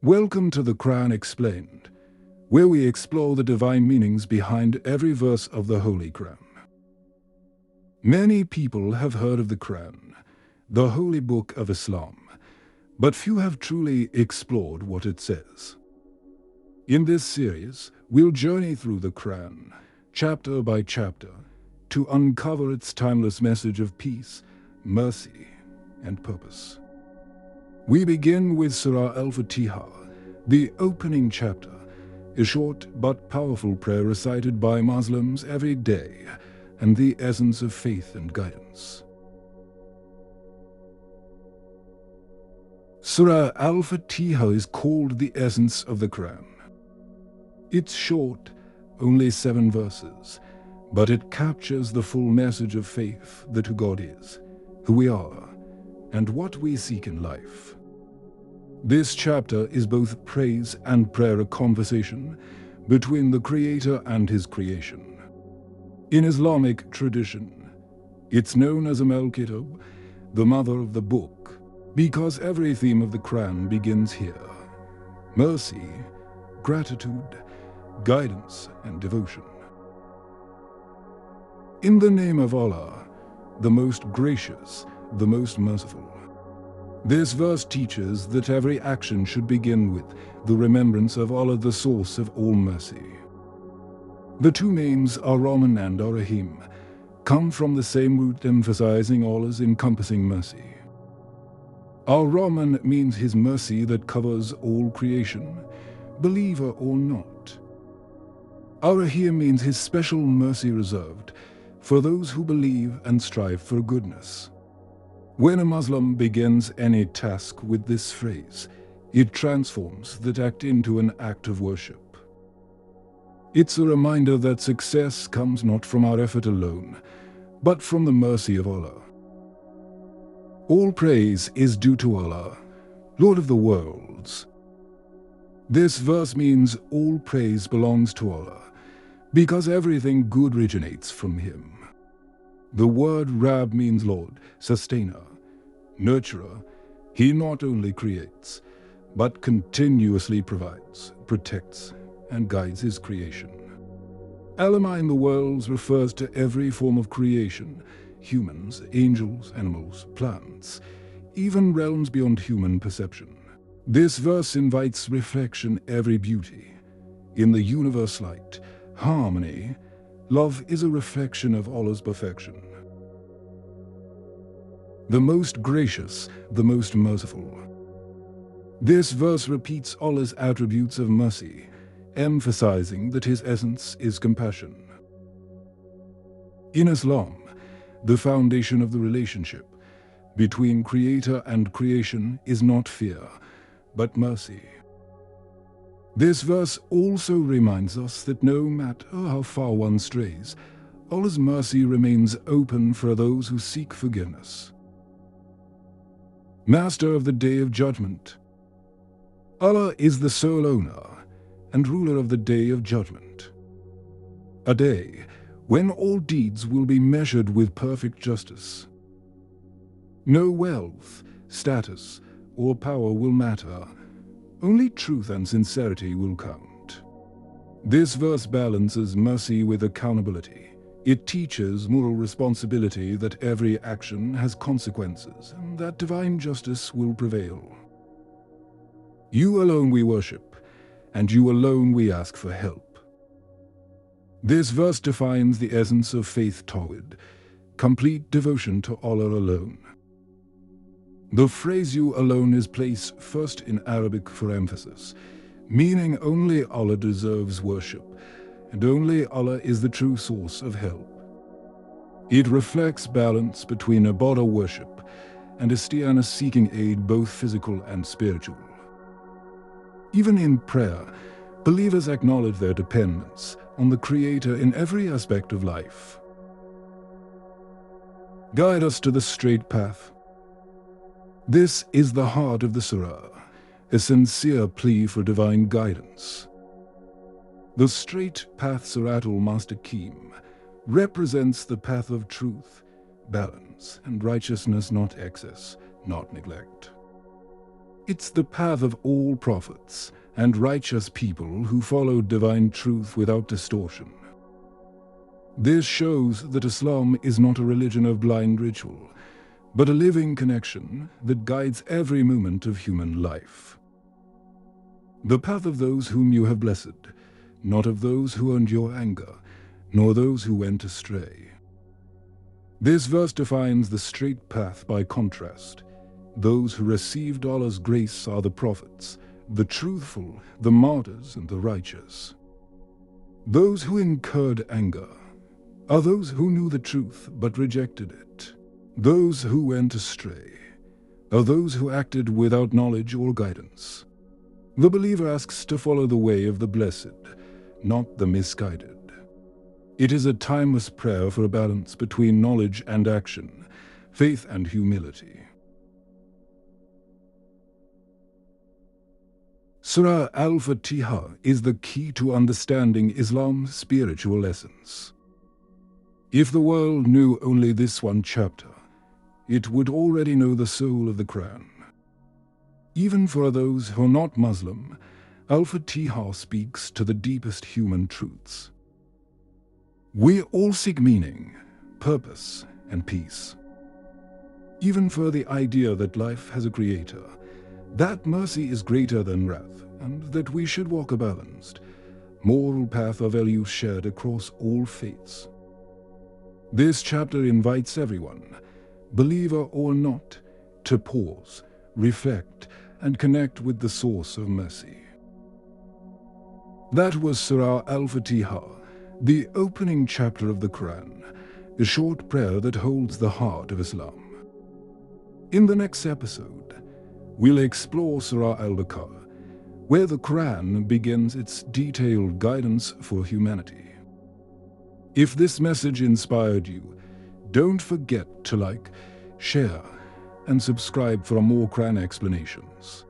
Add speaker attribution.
Speaker 1: Welcome to the Quran Explained, where we explore the divine meanings behind every verse of the Holy Quran. Many people have heard of the Quran, the holy book of Islam, but few have truly explored what it says. In this series, we'll journey through the Quran, chapter by chapter, to uncover its timeless message of peace, mercy, and purpose. We begin with Surah Al-Fatihah, the opening chapter, a short but powerful prayer recited by Muslims every day, and the essence of faith and guidance. Surah Al-Fatihah is called the essence of the Quran. It's short, only 7 verses, but it captures the full message of faith that who God is, who we are, and what we seek in life. This chapter is both praise and prayer, a conversation between the Creator and His creation. In Islamic tradition, it's known as Al-Kitab, the mother of the book, because every theme of the Quran begins here: mercy, gratitude, guidance, and devotion. In the name of Allah, the most gracious, the most merciful. This verse teaches that every action should begin with the remembrance of Allah, the source of all mercy. The two names Ar-Rahman and Ar-Rahim come from the same root, emphasizing Allah's encompassing mercy. Ar-Rahman means His mercy that covers all creation, believer or not. Ar-Rahim means His special mercy reserved for those who believe and strive for goodness. When a Muslim begins any task with this phrase, it transforms that act into an act of worship. It's a reminder that success comes not from our effort alone, but from the mercy of Allah. All praise is due to Allah, Lord of the worlds. This verse means all praise belongs to Allah, because everything good originates from Him. The word Rab means Lord, sustainer, nurturer. He not only creates, but continuously provides, protects, and guides His creation. Alama in the worlds refers to every form of creation: humans, angels, animals, plants, even realms beyond human perception. This verse invites reflection, every beauty. In the universe light, harmony, love is a reflection of Allah's perfection. The most gracious, the most merciful. This verse repeats Allah's attributes of mercy, emphasizing that His essence is compassion. In Islam, the foundation of the relationship between Creator and creation is not fear, but mercy. This verse also reminds us that no matter how far one strays, Allah's mercy remains open for those who seek forgiveness. Master of the Day of Judgment. Allah is the sole owner and ruler of the Day of Judgment, a day when all deeds will be measured with perfect justice. No wealth, status, or power will matter. Only truth and sincerity will count. This verse balances mercy with accountability. It teaches moral responsibility, that every action has consequences, and that divine justice will prevail. You alone we worship, and you alone we ask for help. This verse defines the essence of faith tawhid, complete devotion to Allah alone. The phrase "you alone" is placed first in Arabic for emphasis, meaning only Allah deserves worship, and only Allah is the true source of help. It reflects balance between ibadah worship and isti'anah, seeking aid, both physical and spiritual. Even in prayer, believers acknowledge their dependence on the Creator in every aspect of life. Guide us to the straight path. This is the heart of the surah, a sincere plea for divine guidance. The straight path, Surat al-Mustaqim, represents the path of truth, balance, and righteousness, not excess, not neglect. It's the path of all prophets and righteous people who followed divine truth without distortion. This shows that Islam is not a religion of blind ritual, but a living connection that guides every moment of human life. The path of those whom you have blessed, not of those who earned your anger, nor those who went astray. This verse defines the straight path by contrast. Those who received Allah's grace are the prophets, the truthful, the martyrs, and the righteous. Those who incurred anger are those who knew the truth but rejected it. Those who went astray are those who acted without knowledge or guidance. The believer asks to follow the way of the blessed, not the misguided. It is a timeless prayer for a balance between knowledge and action, faith and humility. Surah Al-Fatihah is the key to understanding Islam's spiritual essence. If the world knew only this one chapter, it would already know the soul of the Quran. Even for those who are not Muslim, Al-Fatihah speaks to the deepest human truths. We all seek meaning, purpose, and peace. Even for the idea that life has a creator, that mercy is greater than wrath, and that we should walk a balanced, moral path of values shared across all faiths. This chapter invites everyone, believer or not, to pause, reflect, and connect with the source of mercy. That was Surah Al-Fatihah, the opening chapter of the Quran, a short prayer that holds the heart of Islam. In the next episode, we'll explore Surah Al-Baqarah, where the Quran begins its detailed guidance for humanity. If this message inspired you, don't forget to like, share, and subscribe for more Quran explanations.